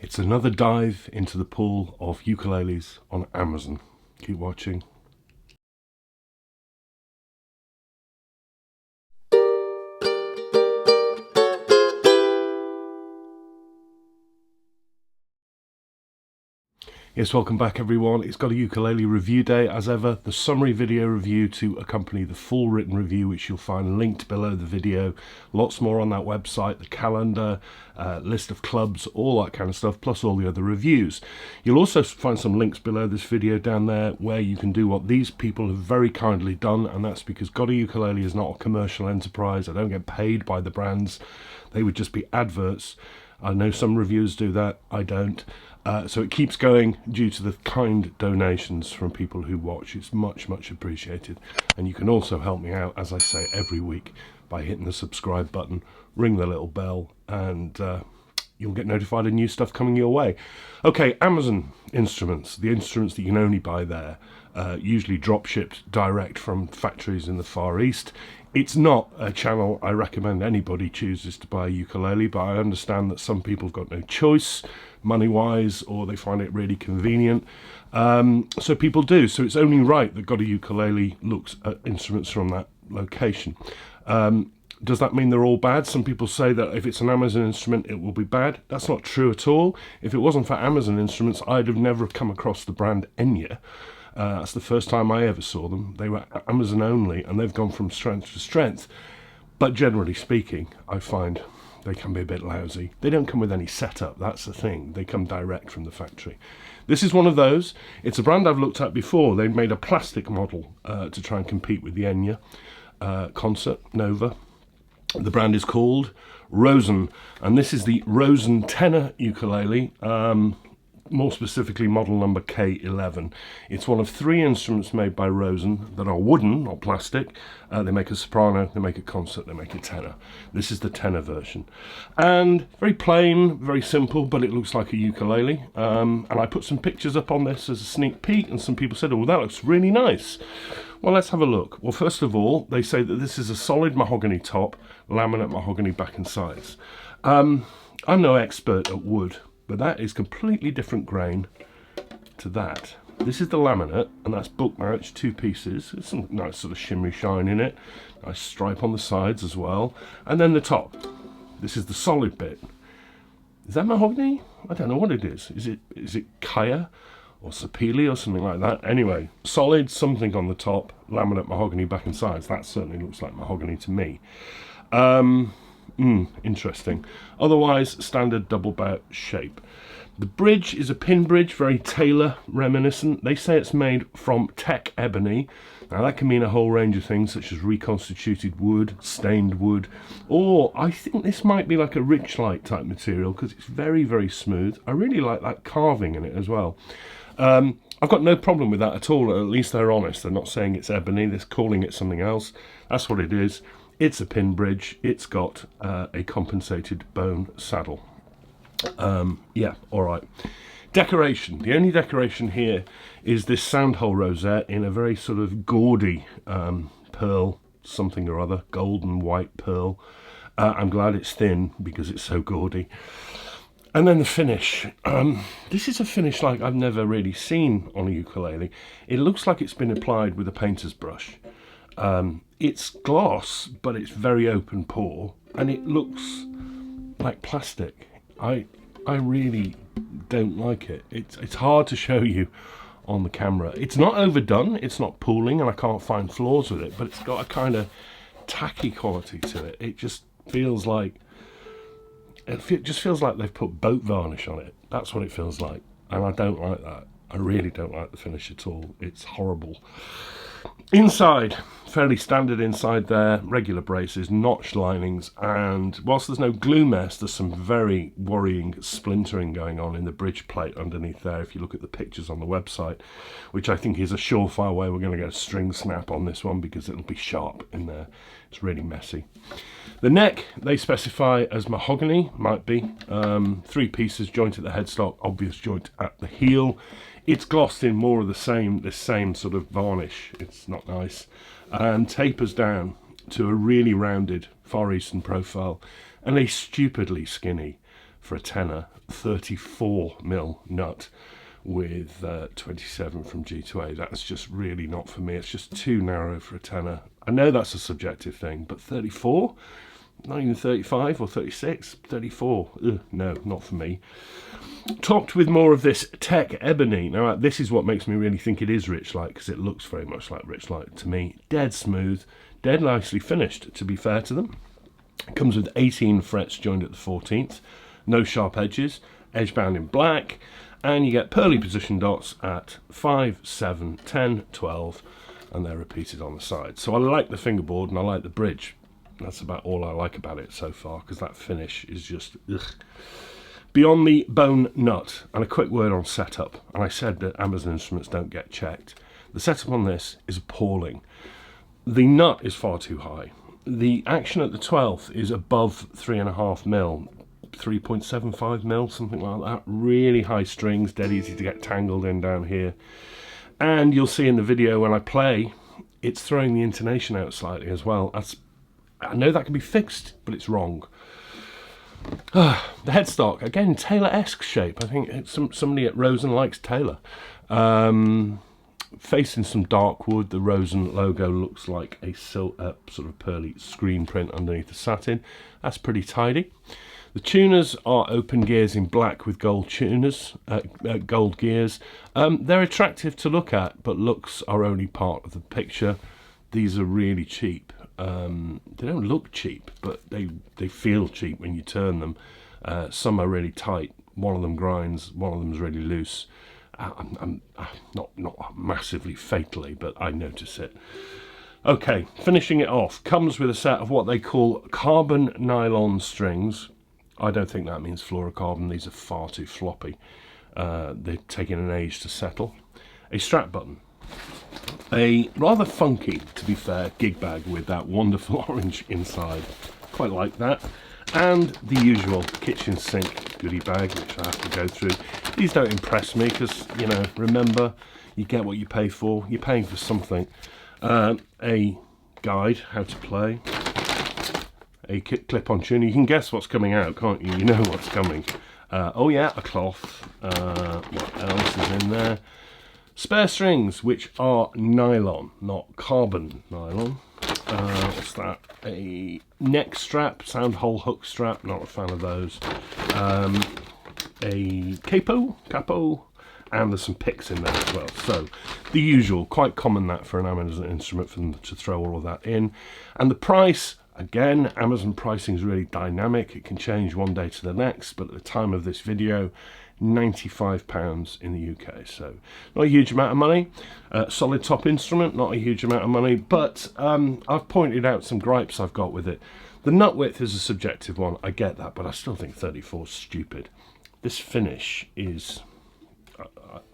It's another dive into the pool of ukuleles on Amazon. Keep watching. Yes, welcome back everyone. It's GotAUkulele review day as ever. The summary video review to accompany the full written review, which you'll find linked below the video. Lots more on that website, the calendar, list of clubs, all that kind of stuff, plus all the other reviews. You'll also find some links below this video down there where you can do what these people have very kindly done, and that's because GotAUkulele is not a commercial enterprise. I don't get paid by the brands. They would just be adverts. I know some reviewers do that, I don't. So it keeps going due to the kind donations from people who watch. It's much, much appreciated. And you can also help me out, as I say, every week by hitting the subscribe button, ring the little bell, and you'll get notified of new stuff coming your way. Okay, Amazon instruments, the instruments that you can only buy there, usually drop shipped direct from factories in the Far East. It's not a channel I recommend anybody chooses to buy a ukulele, but I understand that some people have got no choice, money-wise, or they find it really convenient. So people do. So it's only right that GotAUkulele looks at instruments from that location. Does that mean they're all bad? Some people say that if it's an Amazon instrument, it will be bad. That's not true at all. If it wasn't for Amazon instruments, I'd have never come across the brand Enya. That's the first time I ever saw them. They were Amazon only, and they've gone from strength to strength. But generally speaking, I find they can be a bit lousy. They don't come with any setup, that's the thing. They come direct from the factory. This is one of those. It's a brand I've looked at before. They made a plastic model to try and compete with the Enya Concert Nova. The brand is called Rosen, and this is the Rosen Tenor ukulele. More specifically model number K11. It's one of 3 instruments made by Rosen that are wooden, not plastic. They make a soprano, they make a concert, they make a tenor. This is the tenor version. And very plain, very simple, but it looks like a ukulele. And I put some pictures up on this as a sneak peek, and some people said, oh, that looks really nice. Well, let's have a look. Well, first of all, they say that this is a solid mahogany top, laminate mahogany back and sides. I'm no expert at wood, but that is completely different grain to that. This is the laminate, and that's book matched, 2 pieces. There's some nice sort of shimmery shine in it. Nice stripe on the sides as well. And then the top. This is the solid bit. Is that mahogany? I don't know what it is. Is it Kaya or Sapele or something like that? Anyway, solid something on the top, laminate mahogany back and sides. That certainly looks like mahogany to me. Interesting. Otherwise, standard double bout shape. The bridge is a pin bridge, very Taylor reminiscent. They say it's made from tech ebony. Now that can mean a whole range of things, such as reconstituted wood, stained wood, or I think this might be like a rich light type material because it's very, very smooth. I really like that carving in it as well. I've got no problem with that at all. At least they're honest. They're not saying it's ebony. They're calling it something else. That's what it is. It's a pin bridge. It's got a compensated bone saddle. Yeah, all right. Decoration. The only decoration here is this sandhole rosette in a very sort of gaudy pearl, something or other, golden white pearl. I'm glad it's thin because it's so gaudy. And then the finish. This is a finish like I've never really seen on a ukulele. It looks like it's been applied with a painter's brush. It's gloss, but it's very open pore, and it looks like plastic. I really don't like it. It's hard to show you on the camera. It's not overdone, it's not pooling, and I can't find flaws with it, but it's got a kind of tacky quality to it. It just feels like they've put boat varnish on it. That's what it feels like, and I don't like that. I really don't like the finish at all. It's horrible. Inside, fairly standard inside there, regular braces, notched linings, and whilst there's no glue mess, there's some very worrying splintering going on in the bridge plate underneath there if you look at the pictures on the website, which I think is a surefire way we're going to get a string snap on this one because it'll be sharp in there. It's really messy. The neck, they specify as mahogany, might be. 3 pieces, joint at the headstock, obvious joint at the heel. It's glossed in more of this same sort of varnish. It's not nice. And tapers down to a really rounded Far Eastern profile and a stupidly skinny for a tenor, 34mm nut with 27 from G to A. That's just really not for me. It's just too narrow for a tenor. I know that's a subjective thing, but 34? Not even 35 or 36, 34. Ugh, no, not for me. Topped with more of this Tech Ebony. Now, this is what makes me really think it is Rich Light, because it looks very much like Rich Light to me. Dead smooth, dead nicely finished, to be fair to them. It comes with 18 frets joined at the 14th, no sharp edges, edge bound in black, and you get pearly position dots at 5, 7, 10, 12, and they're repeated on the side. So I like the fingerboard and I like the bridge. That's about all I like about it so far, because that finish is just ugh. Beyond the bone nut, and a quick word on setup, and I said that Amazon Instruments don't get checked. The setup on this is appalling. The nut is far too high. The action at the 12th is above 3.5mm, 3.75mm, something like that. Really high strings, dead easy to get tangled in down here. And you'll see in the video when I play, it's throwing the intonation out slightly as well. I know that can be fixed, but it's wrong. The headstock, again, Taylor-esque shape. I think somebody at Rosen likes Taylor. Facing some dark wood, the Rosen logo looks like a sort of pearly screen print underneath the satin. That's pretty tidy. The tuners are open gears in black with gold tuners, gold gears. They're attractive to look at, but looks are only part of the picture. These are really cheap. They don't look cheap, but they feel cheap when you turn them. Some are really tight. One of them grinds. One of them is really loose. I'm not massively fatally, but I notice it. Okay, finishing it off, comes with a set of what they call carbon nylon strings. I don't think that means fluorocarbon. These are far too floppy. They're taking an age to settle. A strap button. A rather funky, to be fair, gig bag with that wonderful orange inside. Quite like that. And the usual kitchen sink goodie bag, which I have to go through. These don't impress me because, you know, remember, you get what you pay for. You're paying for something. A guide, how to play. A clip-on tuner. You can guess what's coming out, can't you? You know what's coming. Oh yeah, a cloth. What else is in there? Spare strings, which are nylon, not carbon nylon. What's that? A neck strap, sound hole hook strap, not a fan of those. A capo, and there's some picks in there as well. So, the usual, quite common that for an Amazon instrument for them to throw all of that in. And the price, again, Amazon pricing is really dynamic. It can change one day to the next, but at the time of this video, £95 in the UK, so not a huge amount of money. Solid top instrument, not a huge amount of money, but I've pointed out some gripes I've got with it. The nut width is a subjective one, I get that, but I still think 34 is stupid. This finish is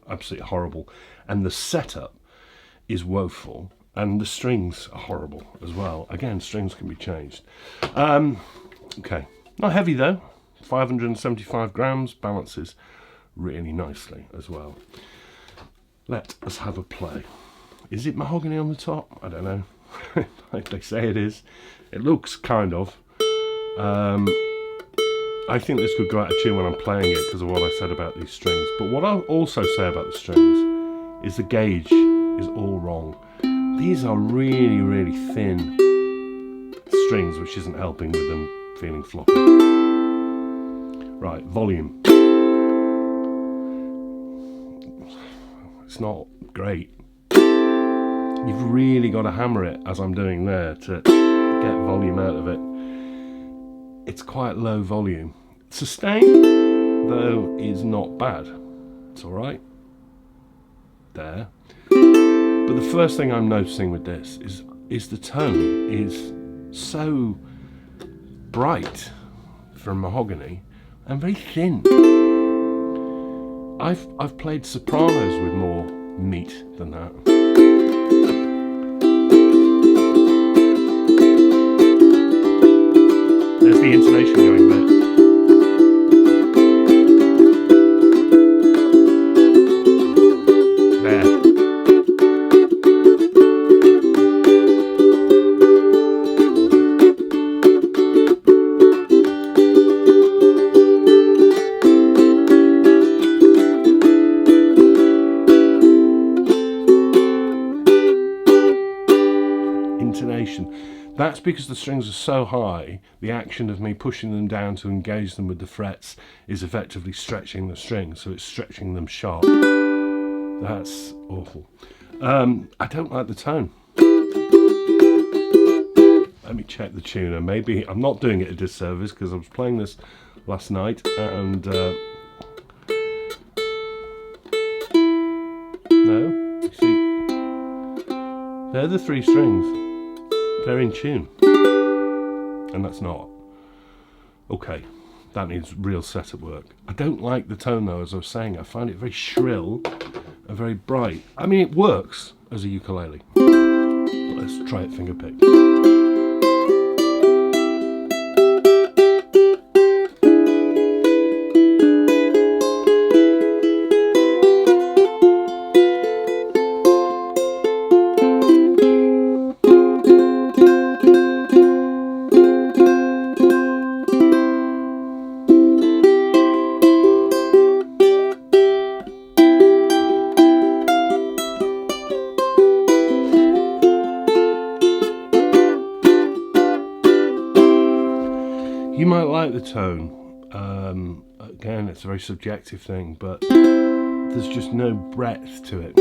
absolutely horrible, and the setup is woeful, and the strings are horrible as well. Again, strings can be changed. Okay, not heavy though. 575 grams, balances really nicely as well. Let us have a play. Is it mahogany on the top? I don't know. Like they say it is. It looks kind of. I think this could go out of tune when I'm playing it because of what I said about these strings. But what I'll also say about the strings is the gauge is all wrong. These are really, really thin strings, which isn't helping with them feeling floppy. Right, volume. It's not great. You've really got to hammer it, as I'm doing there, to get volume out of it. It's quite low volume. Sustain, though, is not bad. It's alright. There. But the first thing I'm noticing with this is the tone is so bright for mahogany and very thin. I've played sopranos with more meat than that. There's the intonation going there. That's because the strings are so high, the action of me pushing them down to engage them with the frets is effectively stretching the strings, so it's stretching them sharp. That's awful. I don't like the tone. Let me check the tuner. Maybe I'm not doing it a disservice because I was playing this last night and no, you see, they're the 3 strings. They're in tune, and that's not. Okay, that needs real setup work. I don't like the tone though, as I was saying. I find it very shrill and very bright. I mean, it works as a ukulele. Let's try it fingerpicked. You might like the tone. Again, it's a very subjective thing, but there's just no breadth to it.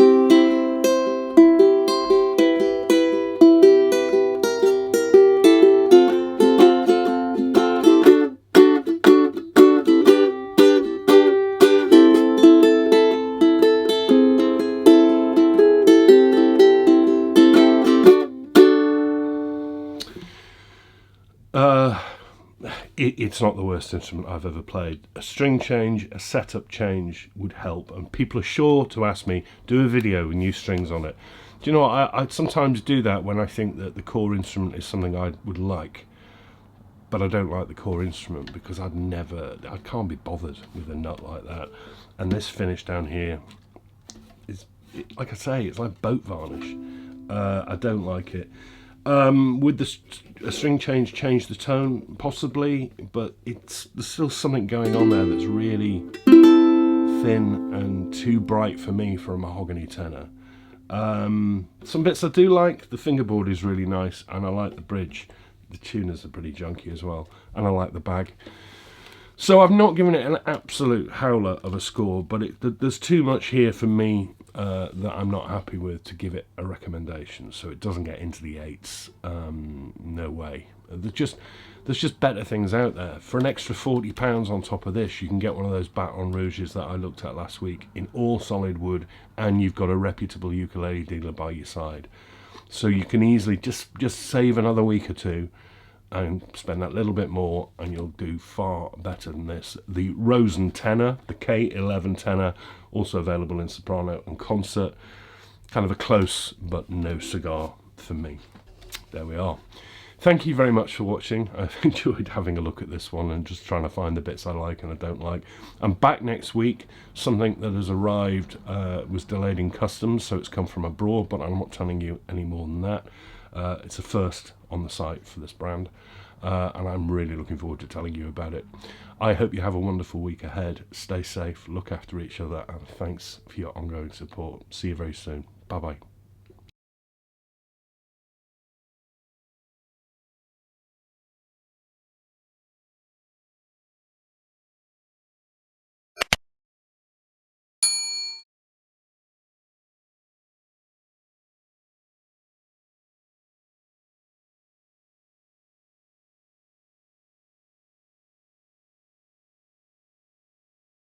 It's not the worst instrument I've ever played. A string change, a setup change would help, and people are sure to ask me, do a video with new strings on it. Do you know what, I sometimes do that when I think that the core instrument is something I would like, but I don't like the core instrument because I can't be bothered with a nut like that. And this finish down here is, like I say, it's like boat varnish. I don't like it. Would a string change the tone? Possibly, but there's still something going on there that's really thin and too bright for me for a mahogany tenor. Some bits I do like. The fingerboard is really nice, and I like the bridge. The tuners are pretty junky as well, and I like the bag. So I've not given it an absolute howler of a score, but there's too much here for me that I'm not happy with to give it a recommendation. So it doesn't get into the 8s. No way. There's just better things out there. For an extra £40 on top of this, you can get one of those Baton Rouges that I looked at last week in all solid wood, and you've got a reputable ukulele dealer by your side. So you can easily just save another week or two and spend that little bit more, and you'll do far better than this. The Rosen Tenor, the K11 Tenor, also available in soprano and concert. Kind of a close but no cigar for me. There we are. Thank you very much for watching. I've enjoyed having a look at this one and just trying to find the bits I like and I don't like. I'm back next week. Something that has arrived was delayed in customs, so it's come from abroad, but I'm not telling you any more than that. It's a first on the site for this brand, and I'm really looking forward to telling you about it. I hope you have a wonderful week ahead. Stay safe, look after each other, and thanks for your ongoing support. See you very soon. Bye-bye.